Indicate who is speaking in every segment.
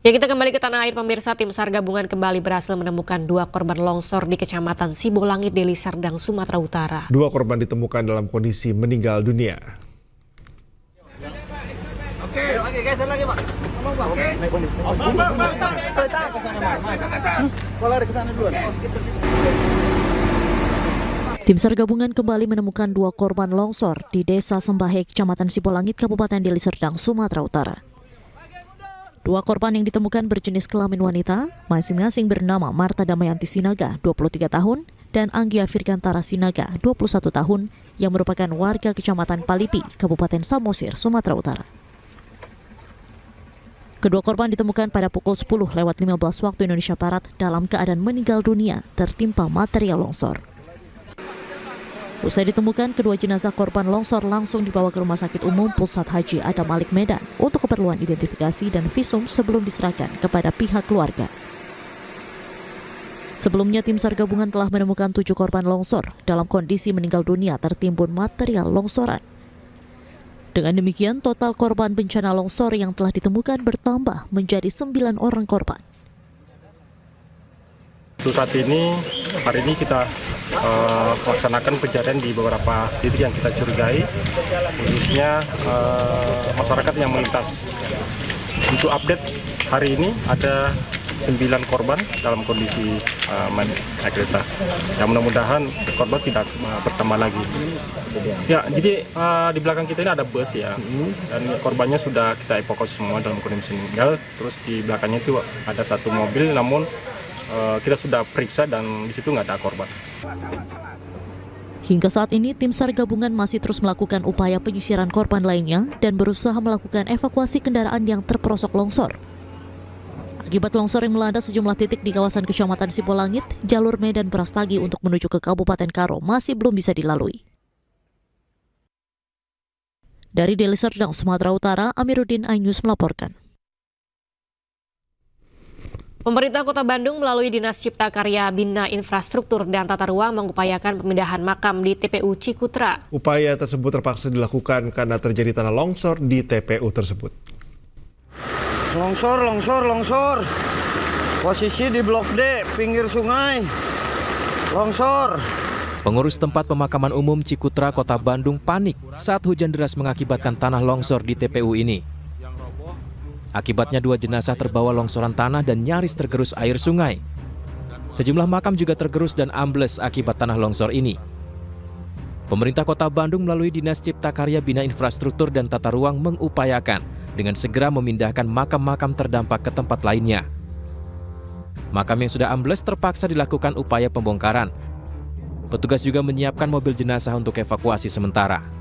Speaker 1: Ya, kita kembali ke tanah air pemirsa. Tim SAR gabungan kembali berhasil menemukan 2 korban longsor di Kecamatan Sibolangit, Deli Serdang, Sumatera Utara.
Speaker 2: 2 korban ditemukan dalam kondisi meninggal dunia.
Speaker 3: Tim SAR gabungan kembali menemukan 2 korban longsor di Desa Sembahe, Kecamatan Sibolangit, Kabupaten Deli Serdang, Sumatera Utara. 2 korban yang ditemukan berjenis kelamin wanita, masing-masing bernama Marta Damayanti Sinaga, 23 tahun, dan Anggia Firgantara Sinaga, 21 tahun, yang merupakan warga Kecamatan Palipi, Kabupaten Samosir, Sumatera Utara. Kedua korban ditemukan pada pukul 10:15 waktu Indonesia Barat dalam keadaan meninggal dunia tertimpa material longsor. Usai ditemukan, kedua jenazah korban longsor langsung dibawa ke Rumah Sakit Umum Pusat Haji Adam Malik Medan untuk keperluan identifikasi dan visum sebelum diserahkan kepada pihak keluarga. Sebelumnya, tim SAR gabungan telah menemukan 7 korban longsor dalam kondisi meninggal dunia tertimbun material longsoran. Dengan demikian, total korban bencana longsor yang telah ditemukan bertambah menjadi 9 orang korban.
Speaker 4: Untuk saat ini, hari ini kita melaksanakan pencarian di beberapa titik yang kita curigai, khususnya masyarakat yang melintas. Untuk update hari ini ada 9 korban dalam kondisi naik kereta. Yang mudah-mudahan korban tidak bertambah lagi. Ya, jadi di belakang kita ini ada bus ya, dan korbannya sudah kita evakuasi semua dalam kondisi meninggal. Terus di belakangnya itu ada 1 mobil, namun kita sudah periksa dan di situ nggak ada korban.
Speaker 3: Hingga saat ini, tim SAR gabungan masih terus melakukan upaya penyisiran korban lainnya dan berusaha melakukan evakuasi kendaraan yang terperosok longsor. Akibat longsor yang melanda sejumlah titik di kawasan Kecamatan Sibolangit, jalur Medan Brastagi untuk menuju ke Kabupaten Karo masih belum bisa dilalui. Dari Deli Serdang, Sumatera Utara, Amiruddin Ainus melaporkan.
Speaker 1: Pemerintah Kota Bandung melalui Dinas Cipta Karya, Bina Infrastruktur dan Tata Ruang mengupayakan pemindahan makam di TPU Cikutra.
Speaker 2: Upaya tersebut terpaksa dilakukan karena terjadi tanah longsor di TPU tersebut.
Speaker 5: Longsor. Posisi di Blok D, pinggir sungai. Longsor.
Speaker 6: Pengurus tempat pemakaman umum Cikutra, Kota Bandung panik saat hujan deras mengakibatkan tanah longsor di TPU ini. Akibatnya 2 jenazah terbawa longsoran tanah dan nyaris tergerus air sungai. Sejumlah makam juga tergerus dan ambles akibat tanah longsor ini. Pemerintah Kota Bandung melalui Dinas Cipta Karya, Bina Infrastruktur dan Tata Ruang mengupayakan dengan segera memindahkan makam-makam terdampak ke tempat lainnya. Makam yang sudah ambles terpaksa dilakukan upaya pembongkaran. Petugas juga menyiapkan mobil jenazah untuk evakuasi sementara.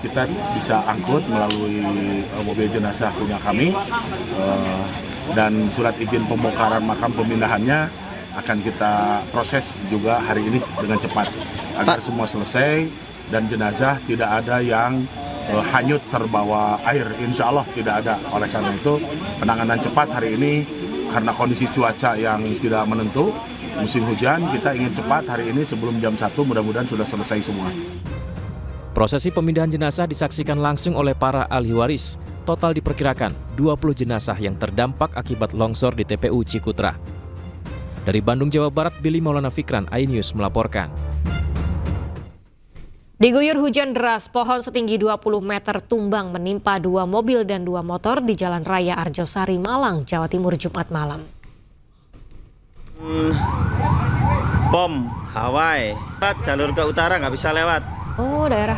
Speaker 7: Kita bisa angkut melalui mobil jenazah punya kami, dan surat izin pembongkaran makam pemindahannya akan kita proses juga hari ini dengan cepat agar semua selesai dan jenazah tidak ada yang hanyut terbawa air. Insya Allah tidak ada. Oleh karena itu penanganan cepat hari ini karena kondisi cuaca yang tidak menentu, musim hujan, kita ingin cepat hari ini sebelum jam 1 mudah-mudahan sudah selesai semua.
Speaker 6: Prosesi pemindahan jenazah disaksikan langsung oleh para ahli waris. Total diperkirakan 20 jenazah yang terdampak akibat longsor di TPU Cikutra. Dari Bandung, Jawa Barat, Billy Maulana Fikran, iNews melaporkan.
Speaker 1: Diguyur hujan deras, pohon setinggi 20 meter tumbang menimpa 2 mobil dan 2 motor di Jalan Raya Arjosari, Malang, Jawa Timur, Jumat malam.
Speaker 5: Bom, Hawaii. Jalur ke utara nggak bisa lewat.
Speaker 1: Oh, daerah.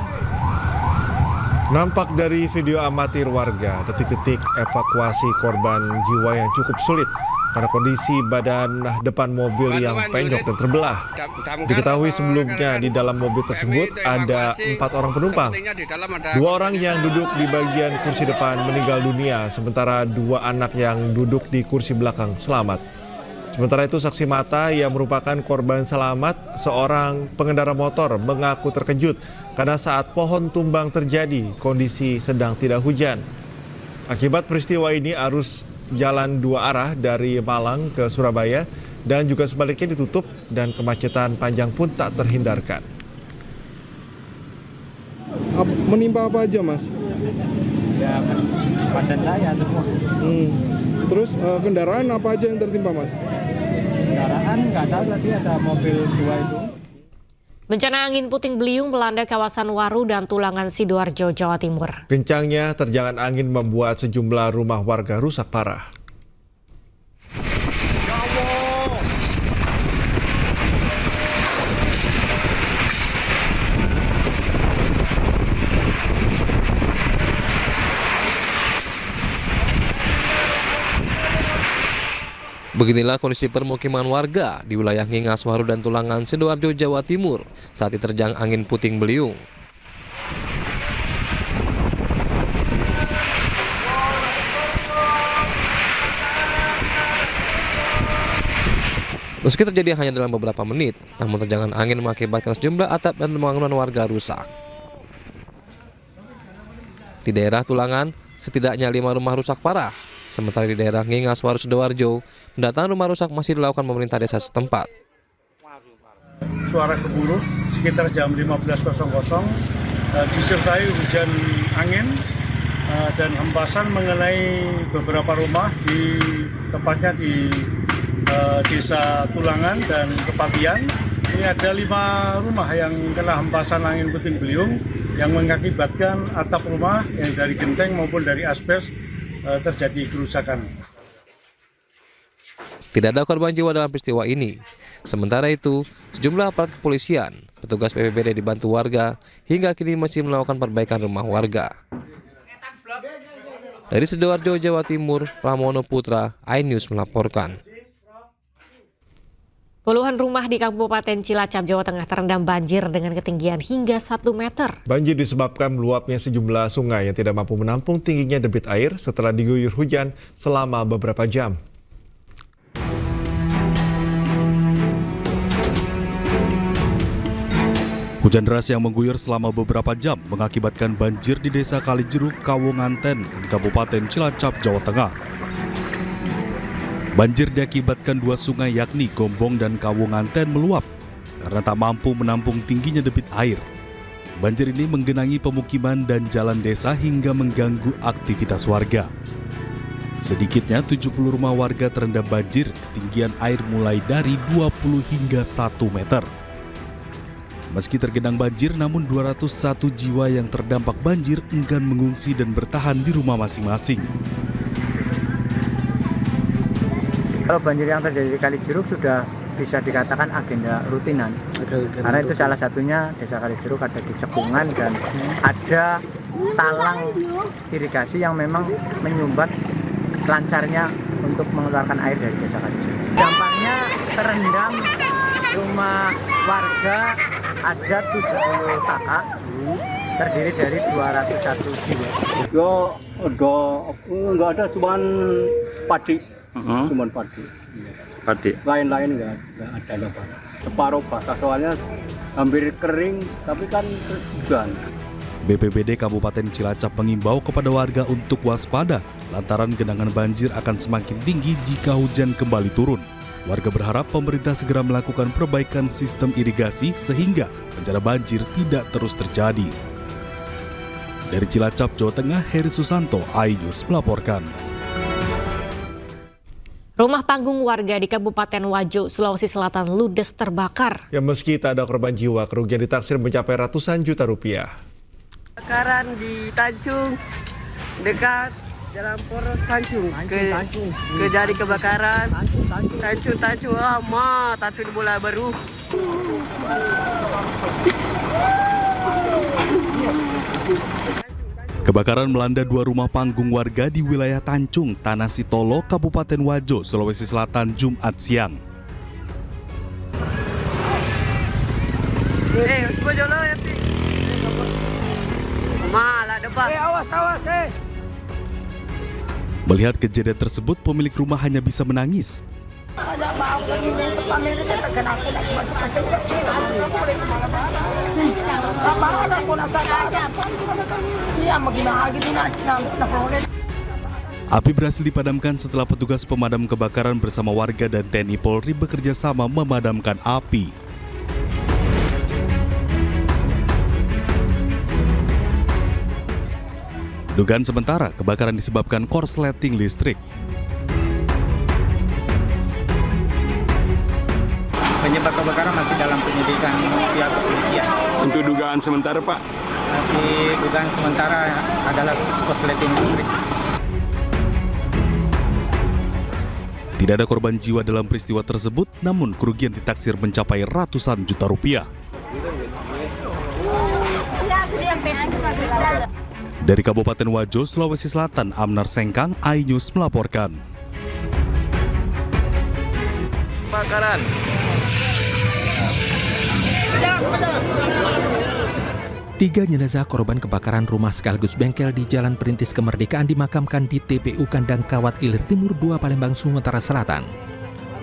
Speaker 2: Nampak dari video amatir warga detik-detik evakuasi korban jiwa yang cukup sulit karena kondisi badan depan mobil yang penyok dan terbelah. Diketahui sebelumnya di dalam mobil tersebut ada 4 orang penumpang. 2 orang yang duduk di bagian kursi depan meninggal dunia, sementara 2 anak yang duduk di kursi belakang selamat. Sementara itu, saksi mata yang merupakan korban selamat, seorang pengendara motor, mengaku terkejut karena saat pohon tumbang terjadi, kondisi sedang tidak hujan. Akibat peristiwa ini, arus jalan 2 arah dari Malang ke Surabaya dan juga sebaliknya ditutup dan kemacetan panjang pun tak terhindarkan.
Speaker 8: Menimpa apa aja, Mas?
Speaker 9: Ya, badan saya semua.
Speaker 8: Terus kendaraan apa aja yang tertimpa, Mas?
Speaker 9: Kendaraan nggak tahu, tadi ada mobil 2 itu.
Speaker 1: Bencana angin puting beliung melanda kawasan Waru dan Tulangan Sidoarjo, Jawa Timur.
Speaker 2: Kencangnya terjangan angin membuat sejumlah rumah warga rusak parah.
Speaker 10: Beginilah kondisi permukiman warga di wilayah Ngingas, Waru, dan Tulangan, Sidoarjo, Jawa Timur saat diterjang angin puting beliung. Meski terjadi hanya dalam beberapa menit, namun terjangan angin mengakibatkan sejumlah atap dan bangunan warga rusak. Di daerah Tulangan, setidaknya 5 rumah rusak parah. Sementara di daerah Ngingas, Waru, Sidoarjo, pendataan rumah rusak masih dilakukan pemerintah desa setempat.
Speaker 9: Suara gemuruh sekitar jam 15.00 disertai hujan angin dan hempasan mengenai beberapa rumah tepatnya di desa Tulangan dan Kepatian. Ini ada 5 rumah yang kena hempasan angin puting beliung yang mengakibatkan atap rumah yang dari genteng maupun dari asbes terjadi kerusakan.
Speaker 10: Tidak ada korban jiwa dalam peristiwa ini. Sementara itu, sejumlah aparat kepolisian, petugas BPBD dibantu warga, hingga kini masih melakukan perbaikan rumah warga. Dari Sidoarjo, Jawa Timur, Pramono Putra, iNews melaporkan.
Speaker 1: Puluhan rumah di Kabupaten Cilacap, Jawa Tengah terendam banjir dengan ketinggian hingga 1 meter.
Speaker 2: Banjir disebabkan meluapnya sejumlah sungai yang tidak mampu menampung tingginya debit air setelah diguyur hujan selama beberapa jam.
Speaker 11: Hujan deras yang mengguyur selama beberapa jam mengakibatkan banjir di Desa Kalijeruk, Kawonganten, di Kabupaten Cilacap, Jawa Tengah. Banjir diakibatkan 2 sungai yakni Gombong dan Kawonganten meluap karena tak mampu menampung tingginya debit air. Banjir ini menggenangi pemukiman dan jalan desa hingga mengganggu aktivitas warga. Sedikitnya 70 rumah warga terendam banjir, ketinggian air mulai dari 20 hingga 1 meter. Meski tergenang banjir, namun 201 jiwa yang terdampak banjir enggan mengungsi dan bertahan di rumah masing-masing.
Speaker 9: Kalau banjir yang terjadi di Kalijeruk sudah bisa dikatakan agenda rutinan. Karena itu salah satunya Desa Kalijeruk ada di cekungan dan ada talang irigasi yang memang menyumbat lancarnya untuk mengeluarkan air dari Desa Kalijeruk. Dampaknya terendam rumah warga ada 70 kakak, terdiri dari 201 jiwa. Enggak ada, cuman padi. Cuman padi. Lain-lain enggak ada lepas. Separuh basah soalnya hampir kering, tapi kan terus hujan.
Speaker 11: BPBD Kabupaten Cilacap mengimbau kepada warga untuk waspada lantaran genangan banjir akan semakin tinggi jika hujan kembali turun. Warga berharap pemerintah segera melakukan perbaikan sistem irigasi sehingga bencana banjir tidak terus terjadi. Dari Cilacap, Jawa Tengah, Heri Susanto, iNews melaporkan.
Speaker 1: Rumah panggung warga di Kabupaten Wajo, Sulawesi Selatan ludes terbakar.
Speaker 2: Ya meski tak ada korban jiwa, kerugian ditaksir mencapai ratusan juta rupiah.
Speaker 12: Kebakaran di Tanjung, dekat Jalan Poros Tanjung. Kejadi kebakaran. Tanjung, Tanjung bola baru.
Speaker 11: Kebakaran melanda 2 rumah panggung warga di wilayah Tancung, Tanah Sitolo, Kabupaten Wajo, Sulawesi Selatan, Jumat siang. Melihat kejadian tersebut, pemilik rumah hanya bisa menangis. Api berhasil dipadamkan setelah petugas pemadam kebakaran bersama warga dan TNI Polri bekerja sama memadamkan api. Dugaan sementara kebakaran disebabkan korsleting listrik.
Speaker 9: Penyebab kebakaran masih dalam penyidikan pihak kepolisian.
Speaker 8: Untuk dugaan sementara, Pak?
Speaker 9: Masih dugaan sementara adalah korsleting listrik.
Speaker 11: Tidak ada korban jiwa dalam peristiwa tersebut, namun kerugian ditaksir mencapai ratusan juta rupiah. Dari Kabupaten Wajo, Sulawesi Selatan, Amnar Sengkang, iNews melaporkan.
Speaker 10: Kebakaran.
Speaker 6: Tiga jenazah korban kebakaran rumah sekaligus bengkel di Jalan Perintis Kemerdekaan dimakamkan di TPU Kandang Kawat Ilir Timur 2 Palembang, Sumatera Selatan.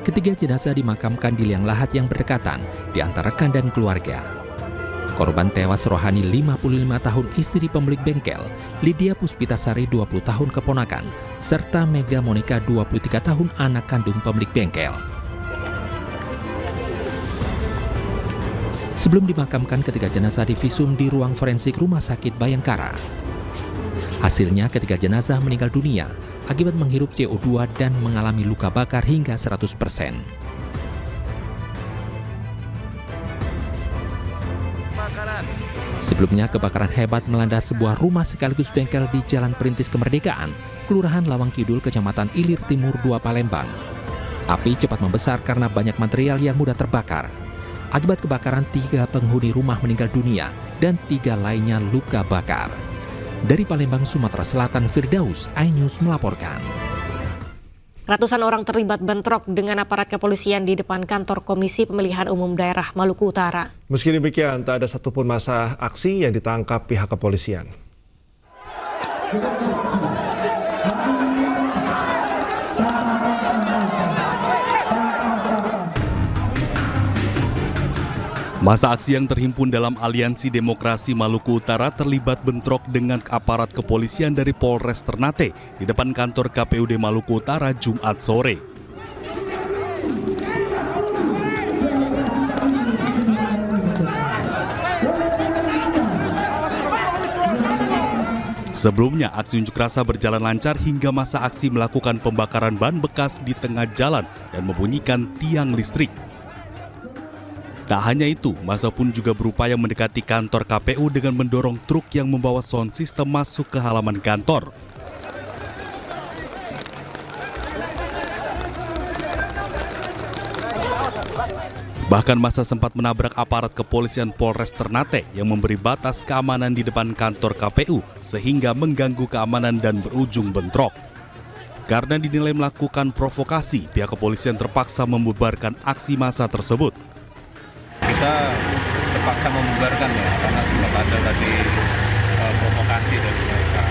Speaker 6: Ketiga jenazah dimakamkan di liang lahat yang berdekatan di antara rekan dan keluarga. Korban tewas rohani 55 tahun istri pemilik bengkel, Lydia Puspitasari 20 tahun keponakan, serta Mega Monika 23 tahun anak kandung pemilik bengkel. Sebelum dimakamkan, ketiga jenazah divisum di ruang forensik Rumah Sakit Bayangkara. Hasilnya ketiga jenazah meninggal dunia akibat menghirup CO2 dan mengalami luka bakar hingga 100%. Sebelumnya kebakaran hebat melanda sebuah rumah sekaligus bengkel di Jalan Perintis Kemerdekaan, Kelurahan Lawang Kidul, Kecamatan Ilir Timur 2 Palembang. Api cepat membesar karena banyak material yang mudah terbakar. Akibat kebakaran, 3 penghuni rumah meninggal dunia dan 3 lainnya luka bakar. Dari Palembang, Sumatera Selatan, Firdaus, iNews melaporkan.
Speaker 1: Ratusan orang terlibat bentrok dengan aparat kepolisian di depan kantor Komisi Pemilihan Umum Daerah Maluku Utara.
Speaker 2: Meski demikian, tak ada satupun massa aksi yang ditangkap pihak kepolisian.
Speaker 11: Massa aksi yang terhimpun dalam Aliansi Demokrasi Maluku Utara terlibat bentrok dengan aparat kepolisian dari Polres Ternate di depan kantor KPUD Maluku Utara Jumat sore. Sebelumnya, aksi unjuk rasa berjalan lancar hingga massa aksi melakukan pembakaran ban bekas di tengah jalan dan membunyikan tiang listrik. Tak hanya itu, massa pun juga berupaya mendekati kantor KPU dengan mendorong truk yang membawa sound system masuk ke halaman kantor. Bahkan massa sempat menabrak aparat kepolisian Polres Ternate yang memberi batas keamanan di depan kantor KPU sehingga mengganggu keamanan dan berujung bentrok. Karena dinilai melakukan provokasi, pihak kepolisian terpaksa membubarkan aksi massa tersebut.
Speaker 13: Kita terpaksa membubarkan ya, karena sempat ada tadi provokasi dari mereka.